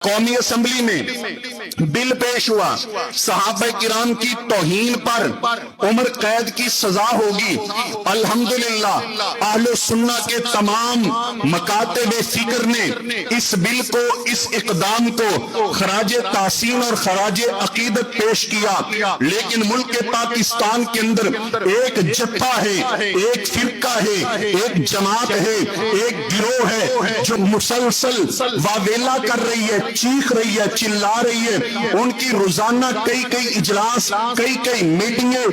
قومی اسمبلی میں بل پیش ہوا، صحابہ کرام کی توہین پر عمر قید کی سزا ہوگی۔ الحمدللہ اہل سنہ کے تمام مکاتب فکر نے اس بل کو، اس اقدام کو خراج تحسین اور خراج عقیدت پیش کیا، لیکن ملک پاکستان کے اندر ایک جتھا ہے، ایک فرقہ ہے، ایک جماعت ہے، ایک گروہ ہے جو مسلسل واویلا کر رہی ہے، چیخ رہی ہے، چلا رہی ہے۔ ان کی روزانہ کئی اجلاس، کئی میٹنگیں،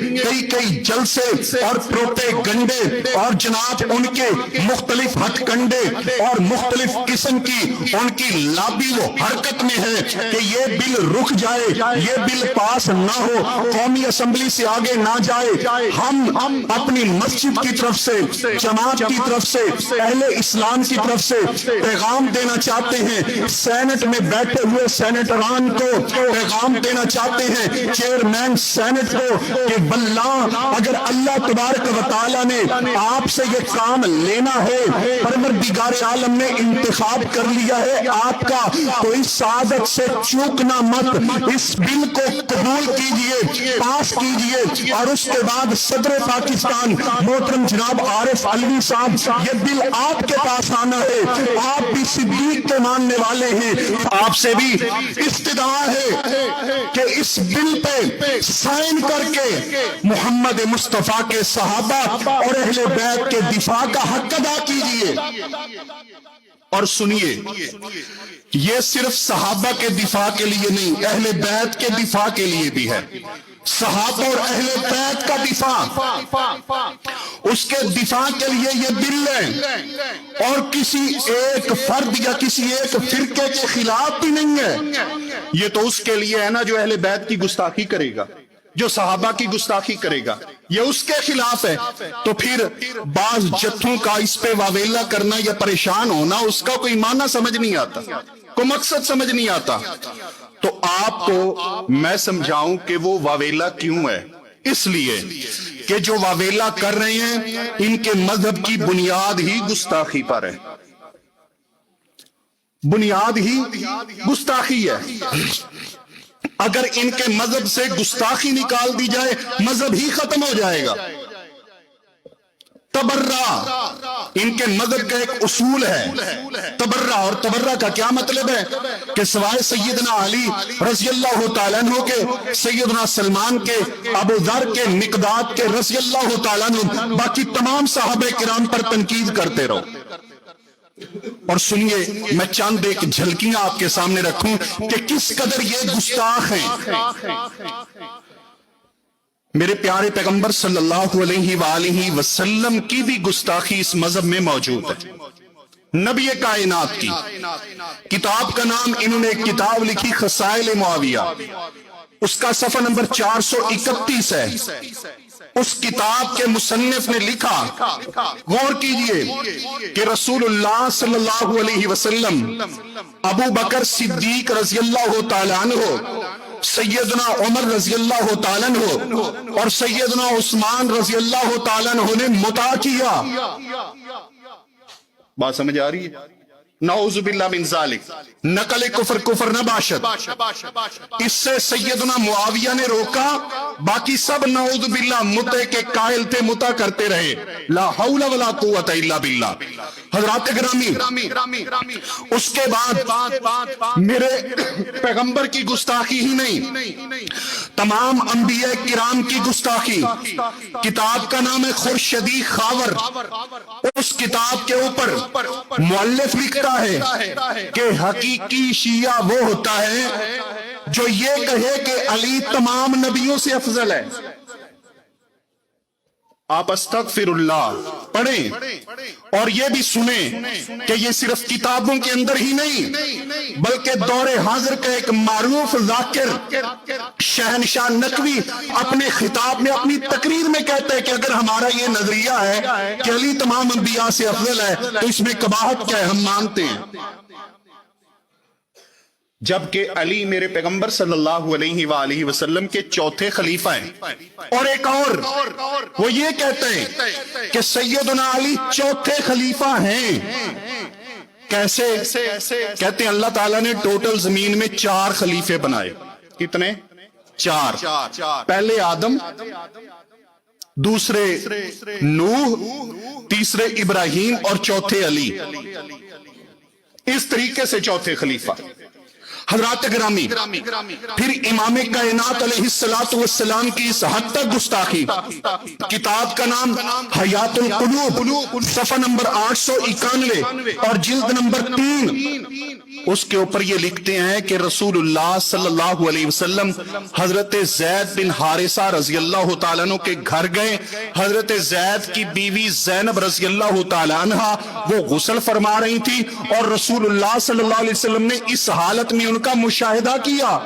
کئی جلسے اور پروپیگنڈے اور جناب ان کے مختلف ہتھ کنڈے اور مختلف قسم کی ان کی لابی وہ حرکت میں ہے کہ یہ بل رک جائے، یہ بل پاس نہ ہو، قومی اسمبلی سے آگے نہ جائے۔ ہم اپنی مسجد کی طرف سے، جماعت کی طرف سے، اہل اسلام کی طرف سے پیغام دینا چاہتے ہیں، سینٹ میں بیٹھے ہوئے سینیٹران کو پیغام دینا چاہتے ہیں، چیئرمین سینٹ کو، کہ باللہ اگر اللہ تبارک و تعالیٰ نے آپ سے یہ کام لینا ہے، پروردگار عالم نے انتخاب کر لیا ہے آپ کا، تو اس سعادت سے چوکنا مت، اس بل کو قبول کیجئے، پاس کیجئے، اور اس کے بعد صدر پاکستان محترم جناب عارف علوی صاحب، یہ بل آپ کے پاس آنا ہے، آپ بھی صدیق کے ماننے والے ہیں، آپ سے بھی استدعا ہے کہ اس بل پہ سائن کر کے محمد مصطفیٰ کے صحابہ اور اہل بیت کے دفاع کا حق ادا کیجئے۔ اور سنیے، یہ صرف صحابہ کے دفاع کے لیے نہیں، اہل بیت کے دفاع کے لیے بھی ہے۔ صحابہ اور اہل بیت کا دفاع، اس کے دفاع کے لیے یہ بل ہے، اور کسی ایک فرد یا کسی ایک فرقے کے خلاف بھی نہیں ہے۔ یہ تو اس کے لیے ہے نا جو اہل بیت کی گستاخی کرے گا، جو صحابہ کی گستاخی کرے گا، یہ اس کے خلاف ہے۔ تو پھر بعض جتھوں کا اس پہ واویلا کرنا یا پریشان ہونا، اس کا کوئی معنی سمجھ نہیں آتا، کوئی مقصد سمجھ نہیں آتا۔ تو آپ کو میں سمجھاؤں کہ وہ واویلا کیوں ہے؟ اس لیے کہ جو واویلا کر رہے ہیں ان کے مذہب کی بنیاد ہی گستاخی پر ہے، بنیاد ہی گستاخی ہے۔ اگر ان کے مذہب سے گستاخی نکال دی جائے، مذہب ہی ختم ہو جائے گا۔ تبرہ ان کے مذہب کا ایک اصول ہے، تبرہ، اور تبرہ کا کیا مطلب ہے کہ سوائے سیدنا علی رضی اللہ تعالیٰ عنہ کے، سیدنا سلمان کے، ابو ذر کے، مقداد کے رضی اللہ تعالیٰ عنہ، باقی تمام صحابہ کرام پر تنقید کرتے رہو۔ اور سنیے، میں چند ایک جھلکیاں آپ کے سامنے رکھوں کہ کس قدر یہ گستاخ ہیں۔ میرے پیارے پیغمبر صلی اللہ علیہ وآلہ وسلم کی بھی گستاخی اس مذہب میں موجود ہے۔ نبی کائنات کی کتاب کا نام، انہوں نے ایک کتاب لکھی خصائل معاویہ، اس کا صفحہ نمبر 431 ہے۔ اس کتاب کے مصنف نے لکھا، غور کیجئے، کہ رسول اللہ صلی اللہ علیہ وسلم ابو بکر صدیق رضی اللہ تعالیٰ عنہ، سیدنا عمر رضی اللہ تعالیٰ عنہ اور سیدنا عثمان رضی اللہ تعالیٰ عنہ نے مطاع کیا۔ بات سمجھ آ رہی ہے؟ نعوذ باللہ من ذالک، نقل کفر نہ باشد۔ اس سے سیدنا معاویہ نے روکا، باقی سب نعوذ باللہ متع کے قائل تھے، متع کرتے رہے۔ لا حول ولا قوت الا باللہ۔ حضرات گرامی، اس کے بعد میرے پیغمبر کی گستاخی ہی نہیں، تمام انبیاء کرام کی گستاخی۔ کتاب کا نام ہے خورشیدی خاور۔ اس کتاب کے اوپر مؤلف لکھتا ہے کہ حقیقی شیعہ وہ ہوتا ہے جو یہ کہے کہ علی تمام نبیوں سے افضل ہے۔ آپ استغفر اللہ پڑھیں اور یہ بھی سنیں کہ یہ صرف کتابوں کے اندر ہی نہیں، بلکہ دور حاضر کا ایک معروف ذاکر شہنشاہ نقوی اپنے خطاب میں، اپنی تقریر میں کہتا ہے کہ اگر ہمارا یہ نظریہ ہے کہ علی تمام انبیاء سے افضل ہے تو اس میں قباحت کیا ہے، ہم مانتے ہیں۔ جبکہ علی میرے پیغمبر صلی اللہ علیہ وآلہ وسلم کے چوتھے خلیفہ ہیں۔ اور ایک اور وہ یہ کہتے ہیں کہ سیدنا علی چوتھے خلیفہ ہیں، کیسے؟ کہتے ہیں اللہ تعالیٰ نے ٹوٹل زمین میں 4 خلیفے بنائے. کتنے؟ 4. پہلے آدم، دوسرے نوح، تیسرے ابراہیم اور چوتھے علی. اس طریقے سے چوتھے خلیفہ. حضرات گرامی، پھر امام کائنات علیہ السلام کی اس حد تک گستاخی. کتاب کا نام حیات القلوب، صفحہ نمبر 891 اور جلد نمبر 3. اس کے اوپر یہ لکھتے ہیں کہ رسول اللہ صلی اللہ علیہ وسلم حضرت زید بن حارثہ رضی اللہ تعالیٰ عنہ کے گھر گئے. حضرت زید کی بیوی زینب رضی اللہ تعالیٰ عنہ وہ غسل فرما رہی تھی اور رسول اللہ صلی اللہ علیہ وسلم نے اس حالت میں ان کا مشاہدہ کیا.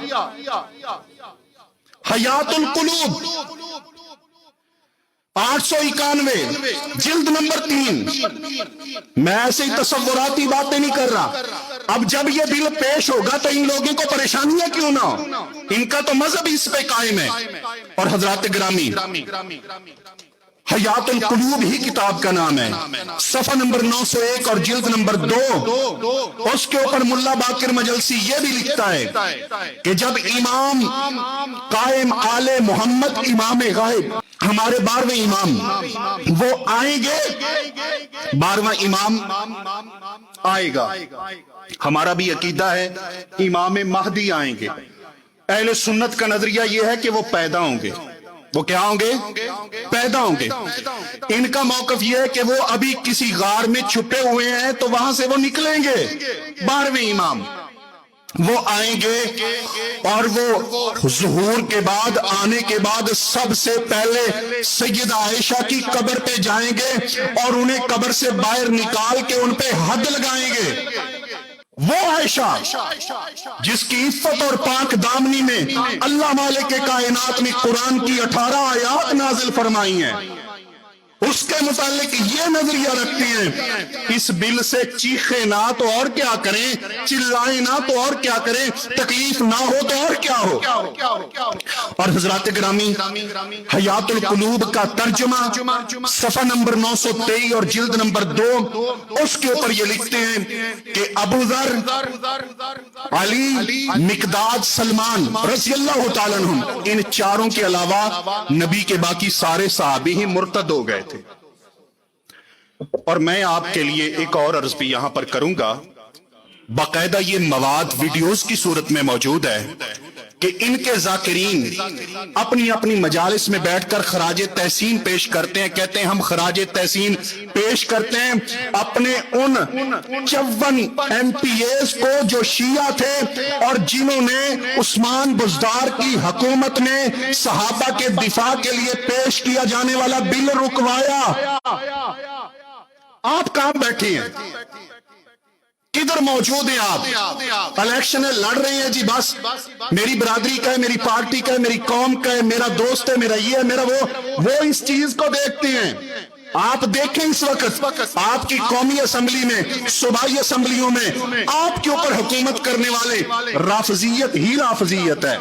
حیات القلوب 891 جلد نمبر 3. میں ایسے ہی تصوراتی باتیں نہیں کر رہا. اب جب یہ بل پیش ہوگا تو ان لوگوں کو پریشانیاں کیوں نہ ہو؟ ان کا تو مذہب اس پہ قائم ہے. اور حضرات گرامی، حیات القلوب ہی کتاب کا نام ہے، صفحہ نمبر 901 اور جلد نمبر 2. اس کے اوپر ملا باقر مجلسی یہ بھی لکھتا ہے کہ جب امام قائم آل محمد امام غائب، ہمارے 12ویں امام وہ آئیں گے، 12واں امام آئے گا. ہمارا بھی عقیدہ ہے امام مہدی آئیں گے. اہل سنت کا نظریہ یہ ہے کہ وہ پیدا ہوں گے. وہ کیا ہوں گے؟ پیدا ہوں گے. ان کا موقف یہ ہے کہ وہ ابھی کسی غار میں چھپے ہوئے ہیں تو وہاں سے وہ نکلیں گے. 12ویں امام وہ آئیں گے اور وہ ظہور کے بعد، آنے کے بعد سب سے پہلے سیدہ عائشہ کی قبر پہ جائیں گے اور انہیں قبر سے باہر نکال کے ان پہ حد لگائیں گے. وہ عائشہ جس کی عفت اور پاک دامنی میں اللہ مالک کائنات نے قرآن کی 18 آیات نازل فرمائی ہیں، اس کے متعلق یہ نظریہ رکھتے ہیں اس بل سے چیخے نہ تو اور کیا کریں، چلائیں نہ تو اور کیا کریں، تکلیف نہ ہو تو اور کیا ہو. اور حضرات گرامی، حیات القلوب کا ترجمہ صفحہ نمبر 923 اور جلد نمبر 2. اس کے اوپر یہ لکھتے ہیں کہ ابو ذر، علی، مقداد، سلمان رضی اللہ تعالیٰ عنہ، ان چاروں کے علاوہ نبی کے باقی سارے صحابی ہی مرتد ہو گئے تھے. اور میں آپ کے لیے ایک اور عرض بھی یہاں پر کروں گا. باقاعدہ یہ مواد ویڈیوز کی صورت میں موجود ہے کہ ان کے ذاکرین اپنی اپنی مجالس میں بیٹھ کر خراج تحسین پیش کرتے ہیں. کہتے ہیں ہم خراج تحسین پیش کرتے ہیں اپنے ان 54 MPAs کو جو شیعہ تھے اور جنہوں نے عثمان بزدار کی حکومت میں صحابہ کے دفاع کے لیے پیش کیا جانے والا بل رکوایا. آپ کہاں بیٹھے ہیں؟ کدھر موجود ہیں آپ؟ الیکشن لڑ رہے ہیں جی، بس میری برادری کا ہے، میری پارٹی کا ہے، میری قوم کا ہے، میرا دوست ہے، میرا یہ ہے، میرا وہ اس چیز کو دیکھتے ہیں. آپ دیکھیں اس وقت آپ کی قومی اسمبلی میں، صوبائی اسمبلیوں میں آپ کے اوپر حکومت کرنے والے رافضیت ہی رافضیت ہے،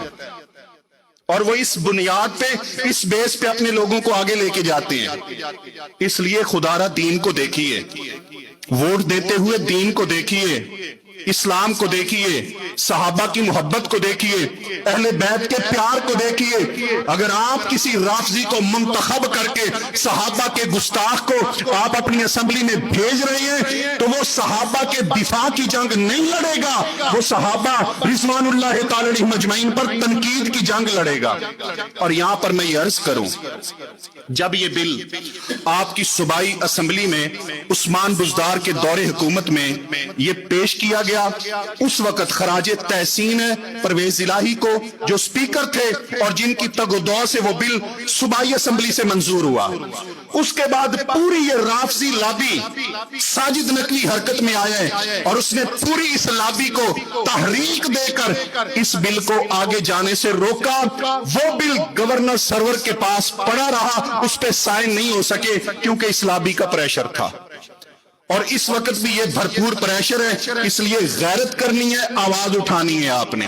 اور وہ اس بنیاد پہ، اس بیس پہ اپنے لوگوں کو آگے لے کے جاتے ہیں. اس لیے خدا را دین کو دیکھیے، ووٹ دیتے ہوئے دین کو دیکھیے، اسلام کو دیکھیے، صحابہ کی محبت کو دیکھیے، اہل بیت کے پیار کو دیکھیے. اگر آپ کسی رافضی کو منتخب کر کے صحابہ کے گستاخ کو آپ اپنی اسمبلی میں بھیج رہے ہیں تو وہ صحابہ کے دفاع کی جنگ نہیں لڑے گا، وہ صحابہ رضوان اللہ تعالی علیہم اجمعین پر تنقید کی جنگ لڑے گا. اور یہاں پر میں یہ عرض کروں، جب یہ بل آپ کی صوبائی اسمبلی میں عثمان بزدار کے دور حکومت میں یہ پیش کیا گیا، اس وقت خراج تحسین پرویز الہی کو جو سپیکر تھے اور جن کی تگ و دو سے وہ بل صوبائی اسمبلی سے منظور ہوا، اس کے بعد پوری یہ رافضی لابی ساجد نقوی حرکت میں آیا ہے اور اس نے پوری اس لابی کو تحریک دے کر اس بل کو آگے جانے سے روکا. وہ بل گورنر سرور کے پاس پڑا رہا، اس پہ سائن نہیں ہو سکے کیونکہ اس لابی کا پریشر تھا. اور اس وقت بھی یہ بھرپور پریشر ہے، اس لیے غیرت کرنی ہے، آواز اٹھانی ہے آپ نے.